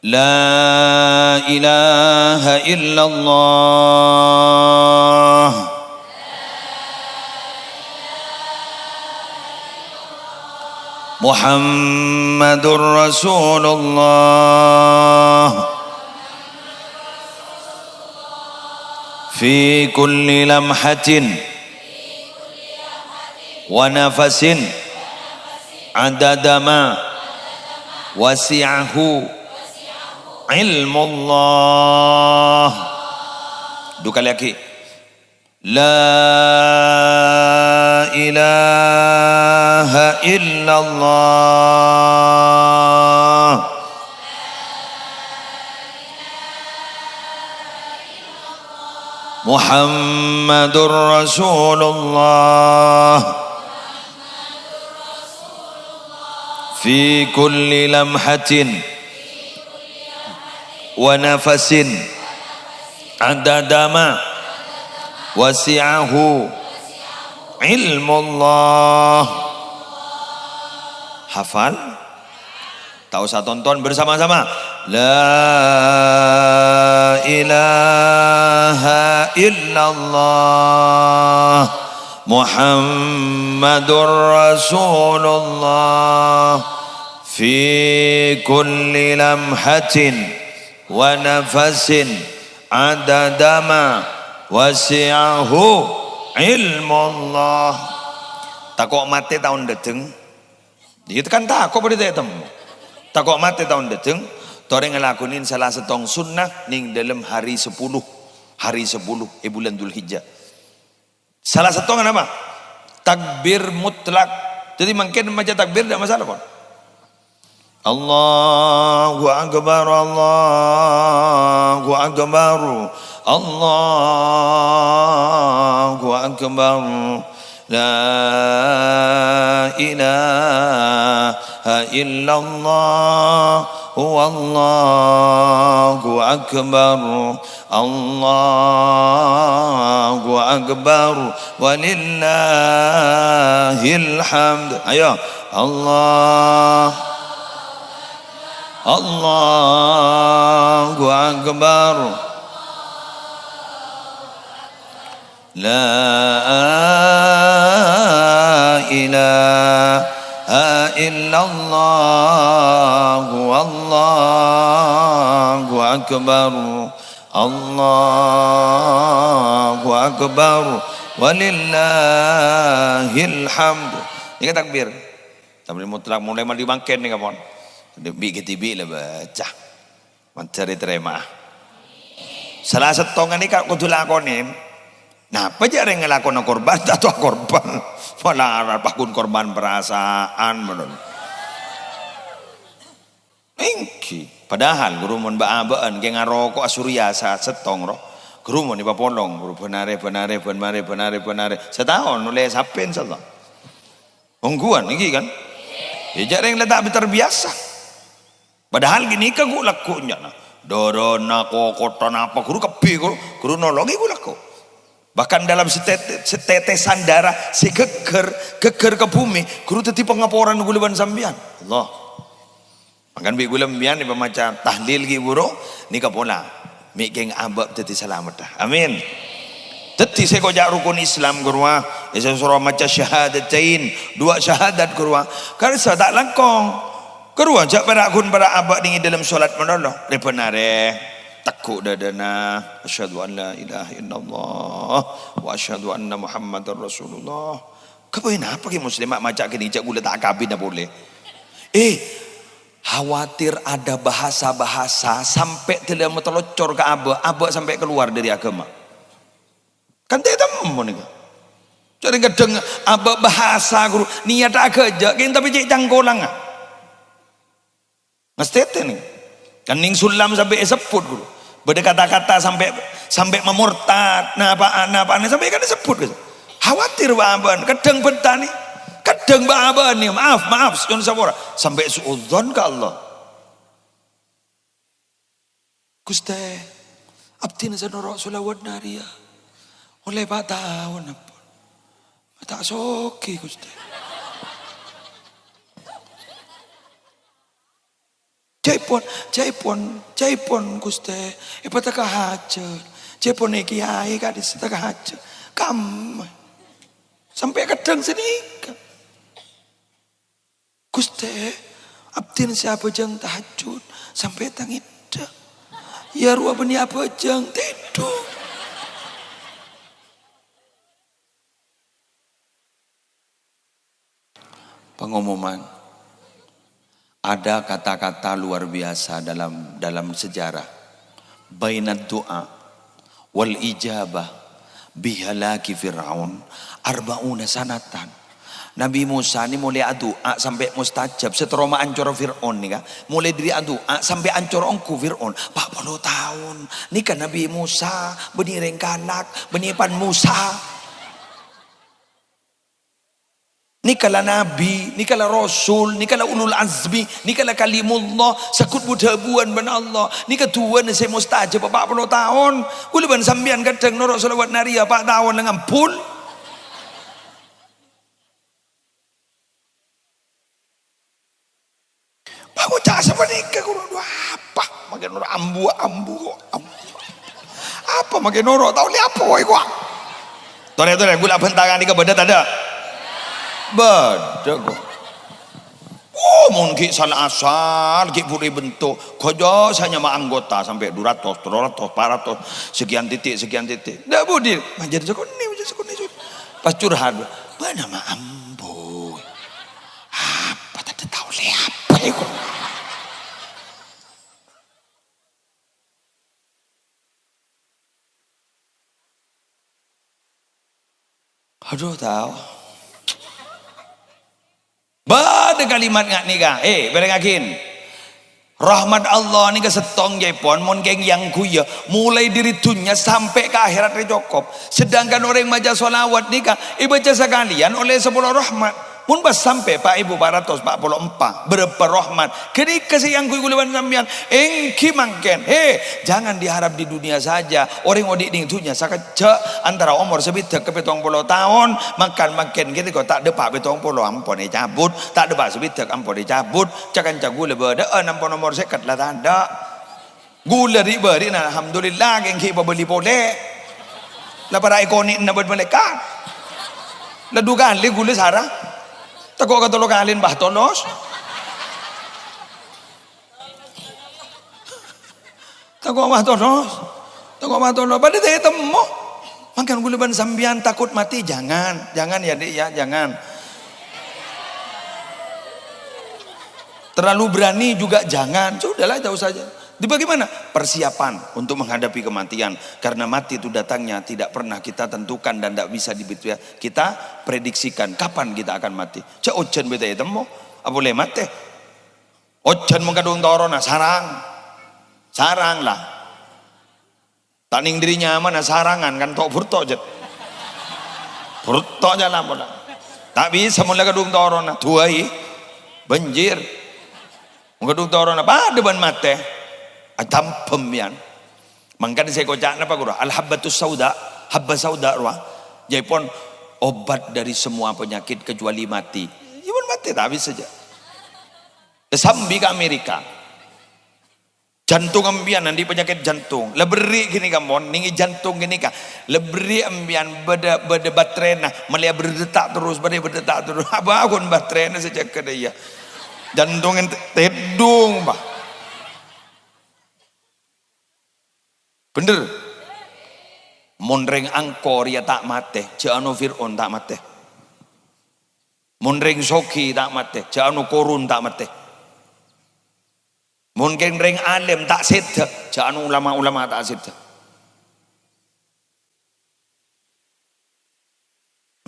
لا إله إلا الله محمد رسول الله في كل لمحة ونفس عدد ما وسعه علم الله. Dua kali lagi. La ilaha illallah Muhammadur Rasulullah fi kulli lamhatin wa nafasin adadama wasi'ahu ilmullah. Hafal? Tak usah tonton, bersama-sama. La ilaha illallah Muhammadur Rasulullah fi kulli lamhatin wa nafasin adadama wasi'ahu ilmullah. Takok mati tahun deteng. Itu kan takok pada temu. Takok mati tahun deteng. Toreng ngelakuin salah setong sunnah ning dalam hari 10 bulan Dzulhijjah. Salah setong apa? Takbir mutlak. Jadi mungkin macam takbir tidak masalah kon. Allahu akbar Allahu akbar Allahu akbar la ilaha illallah wallahu akbar Allahu akbar walillahil hamd. Ayo Allah Allahu akbar la ilaha illallah wallahu akbar Allahu akbar walillahil hamd. Ini kan takbir. Takbir mutlak mulai mandi bangken nih kawan. Debi ketibi lah baca mencari terima. Salah setongan ini kak kudu lakonin. Nah, apa aja yang ngelakon korban atau korban? Malah pakun korban perasaan menurut. Engki. Padahal guru mon baabaan ge ngaroko asurya saat setong roh. Guru mon di papolong, guru benare. Setahun nulis sapen salah. Ongguan iki kan. Ya jarang letak terbiasa. Padahal gini ke gue lakunya, dorona kokotan apa guru kepi guru nolongi gue laku. Bahkan dalam setetesan darah geger ke bumi, guru teti pengaporan gue leban sambian. Allah. Makan bi gue lembian di pemaca tahlil gi buru ni kapola. Mikeng abab teti selamat dah. Amin. Teti saya kojak rukun Islam guru ah. Isa surah maca syahadatain, 2 syahadat guru ah. Karena saya tak langkong. Kedua, jak pada akun pada abad ini dalam solat menolong. Lepenare takut dadana. Asyhadu an la ilaha illallah wa asyhadu anna Muhammadar Rasulullah. Kepain apa ki muslimat macam gini jak gula tak kabin dah boleh. Khawatir ada bahasa-bahasa sampai tidak melocor ke abad sampai keluar dari agama. Kan tidak temu nih. Jadi kadang abad bahasa guru niat agak kita tapi cek cangkolang ah. Ngestete nih kan ning sulam sampai sebut guru berkata-kata sampai memurtad apa sampai kan disebut gitu. Khawatir baban kadang bentani kadang baban nih maaf sun sabora sampai suudzon ke Allah Gusti abdi nazar solawat naria oleh pak tahun apa tak soki Gusti. jaipon Gusti. Ipataka hajat. Jaipon iki kiai kadis taka hajat. Kam sampai kadang sedikit. Gusti, abdin siapa jeng tahajud sampai tangida. Ya ruah beni apa jeng tidur. Pengumuman. Ada kata-kata luar biasa dalam sejarah. Bainad du'a wal ijabah bihalaki Fir'aun arba'una sanatan. Nabi Musa ini mulai doa sampai mustajab seteroma ancor Fir'aun nih kan. Mulai dari doa sampai ancor ongku Fir'aun 40 tahun. Nih kan Nabi Musa benih rengkanak, benih pan Musa. Nih kala Nabi, nih kala Rasul, nih kala ulul azmi, nih kala kalimullah sakut budabuan ban Allah. Nih ketuan saya mustajab 40 tahun. Gue ban sambian kadang norok selawat naria 4 tahun dengan pun. Aku cak semenika kurang apa makin noro ambu apa makin noro tahu ni apa woi gua tore gula bentangan ni kebedat ada beda gua mungkin salah asal ki puri bentuk kojo hanya ma anggota sampai 200 400 sekian titik ndak budi jadi sekuni pas curhat mana ma ambu apa tak tahu le apa itu. Aduh tahu. Bada kalimat ngak nika. Berengakin. Rahmat Allah nika setong jaipon mon geng yang kuya mulai dari dunia sampai ke akhirat recokop. Sedangkan orang maja solawat nika ibaca sekalian oleh 10 rahmat. Mun bas sampai Pak Ibu 444 berapa rahmat. Ketika yang kuy kuleban sampean engki mangken. Jangan diharap di dunia saja. Orang odik ding dunia sakaja antara umur sebidak ke 70 tahun makan gitu kok tak depak 70 ampun cabut, tak depak sebidak ampun cabut. Cakan gula beda 60 nomor sekat lah tanda. Gula ribari nah alhamdulillah engki beli boleh. Lah para ikonik nabat malaikat. Lah dugaan le gula sarah. Tako ka tulo kalin bah tonos. Tako mah tonos. Pada dia temu. Makan gulaban sambian takut mati jangan ya Dik ya, jangan. Terlalu berani juga jangan. Sudahlah jauh saja. Di bagaimana? Persiapan untuk menghadapi kematian. Karena mati itu datangnya tidak pernah kita tentukan dan tidak bisa kita prediksikan kapan kita akan mati. Cak ojan beta itu mo, apa boleh mati? Ojan mengkadung torona sarang lah. Taning dirinya mana sarangan kan tok burto jet. Burto jalan pula. Tak bisa mulai kadung torona tuai banjir. Mengkadung torona pada ban mati. Atam pemian mangkan saya kocak apa guru al-habbatus sauda habba sauda ruah jaipon obat dari semua penyakit kecuali mati imun mati tak habis saja sambi ke Amerika jantung ambian nanti penyakit jantung leberi gini kamu ningi jantung gini kah leberi ambian beda baterena melia berdetak terus apa akun baterena sejak kedaya jantung tedung bah. Bener monreng angkor ya tak mate jano Fir'aun tak mate monreng soki tak mate jano korun tak mate monreng alim tak sedek jano ulama-ulama tak sedek.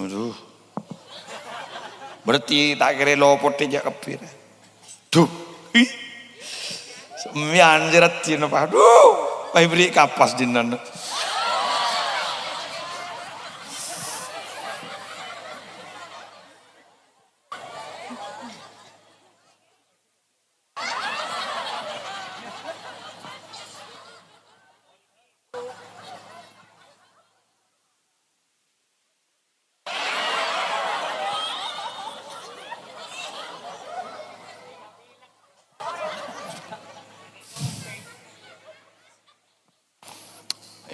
Aduh berarti tak kira lopot aja kepir duh sembian jerat cina aduh Pai beri kapas dinan.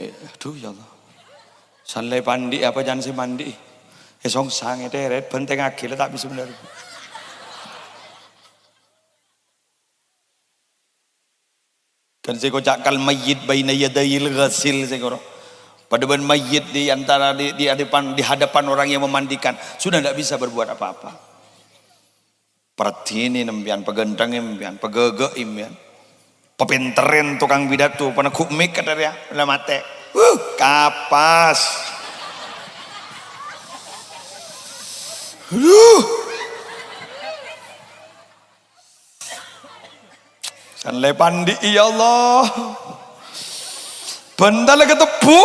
Aduh ya Allah. Salai pandi apa jangan si mandi. Song sang teret benteng akil tak bisa benar. Kan saya kocakal mayit baina yadayil ghasil saya koro. Pada ban mayit di antara di hadapan orang yang memandikan sudah tidak bisa berbuat apa-apa. Pertini nembian pegentang nembian pegege imbian. Pepinterin tukang pidato pada kumik kata dia udah mate. Kapas. Sanlai pandi ya Allah. Bentar lagi ketepu.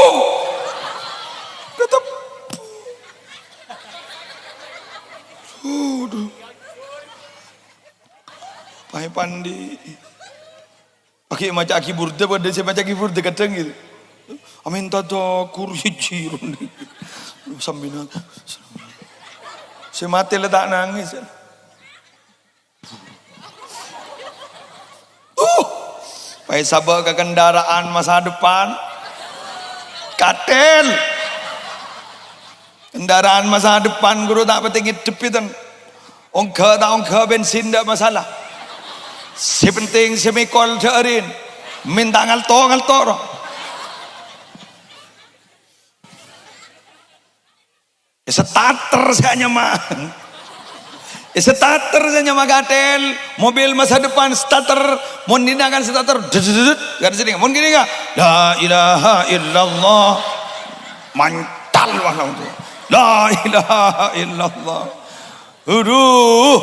Ketepu. Pai pandi. Pakai macam aki burde pada saya macam aki burde kadang gitu. Amin tado kursi cirun. Sambina. Saya mati letak nangis. Pai sabar ke kendaraan masa depan. Katel. Kendaraan masa depan guru tak penting hidup. Ongkar tak ongkar bensin tak masalah. Si penting si mikol jarin. Minta ngaltor. Starter saya nyaman. Starter saya nyaman katel. Mobil masa depan starter. Mau dindakan starter. Garis sini. Mau gini enggak? La ilaha illallah. Mantal walau tu. La ilaha illallah. Aduh.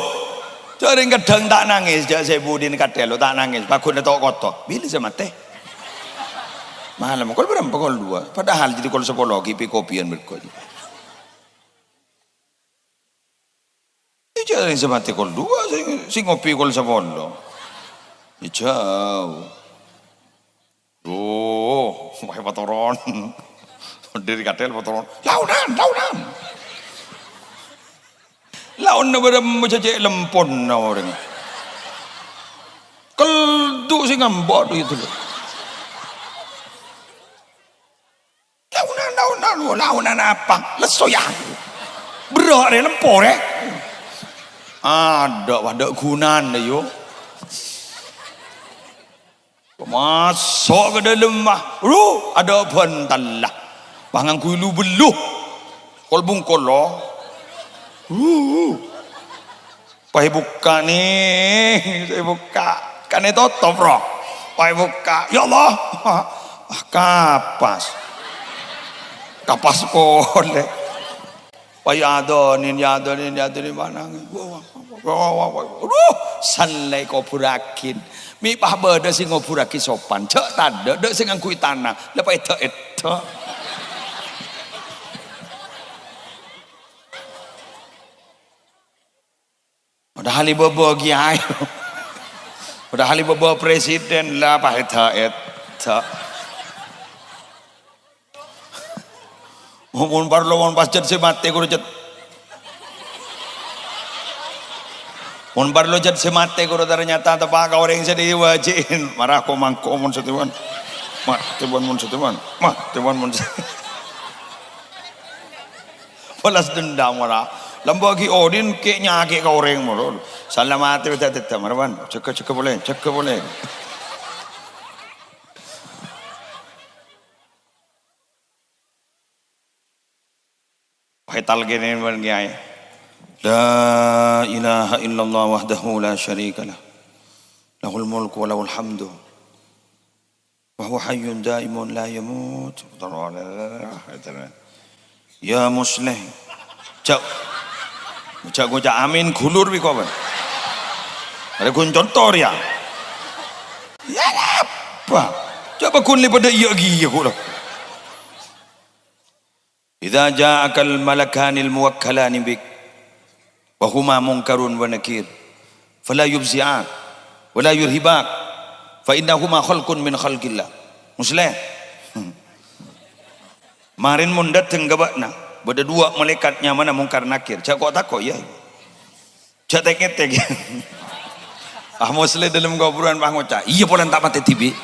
Cari kadang tak nangis. Jangan saya budin katel. Tak nangis. Pakun dah kotor. Bila saya mati. Malam. Kau berapa? Kau 2. Padahal jadi kalau sepologi. Pi kopian berkali. Jangan semati kol 2 sing ngopi kol 10. Jauh. Oh, pakai patoron. Dari katel patoron. Launan. Laun na berem macam lempon na orang. Keldu sing ngambot itu. Launan apa? Lesoyan. Berak deh lempor Ada gunaan deh yo. Masuk ke dalam mah. Ada bental lah. Pangang kulu beluh. Kol bungkol lo. Pai buka nih. Saya buka. Kan itu top bro. Pai buka. Ya Allah. Kapas. Kapas boleh. Pai ada nih mana. Sanlai kau purakin. Mi pah beda sing ngopuraki sopan. Cek tanda, dek sing ngangkui tanah. Lepas itu. Padahal ibu kiai. Padahal ibu presiden lah pah itu. Mun parlo mun pas jet se mate kudu jet. Mun parlo jet se mate kudu ternyata tepak ka orang sedih wajin. Marah ko mangko mun setiwan. Mah tiwan mun setiwan. Mah tiwan mun. Balas dendam marah. Lambagi odin ke nyake ka orang mo. Salamate tetap marwan. Cek boleh. Hetal gini bergiai. La ilaha illallah wahdahu la syarika lah. Lahul mulku wa lahul hamdu. Wa huwa hayyun daimun la yamut. Ya muslih. Cak amin gulur wi kau. Ada kun contoh ya. Ya apa? Coba kun lipada iya giya kula. Idza ja'akal malakanil muwakkalani bik wa huma munkarun wa nakir fala yubzi'ak wa la yurhibak fa innahuma khalqun min khalqillah. Muslim. Marin mun dateng gabakna bada 2 malaikatnya mana mungkar nakir. Cak kok takok ya. Cak tek. Muslim dalam kuburan Pak ngocak. Iya polan tak mati tibi.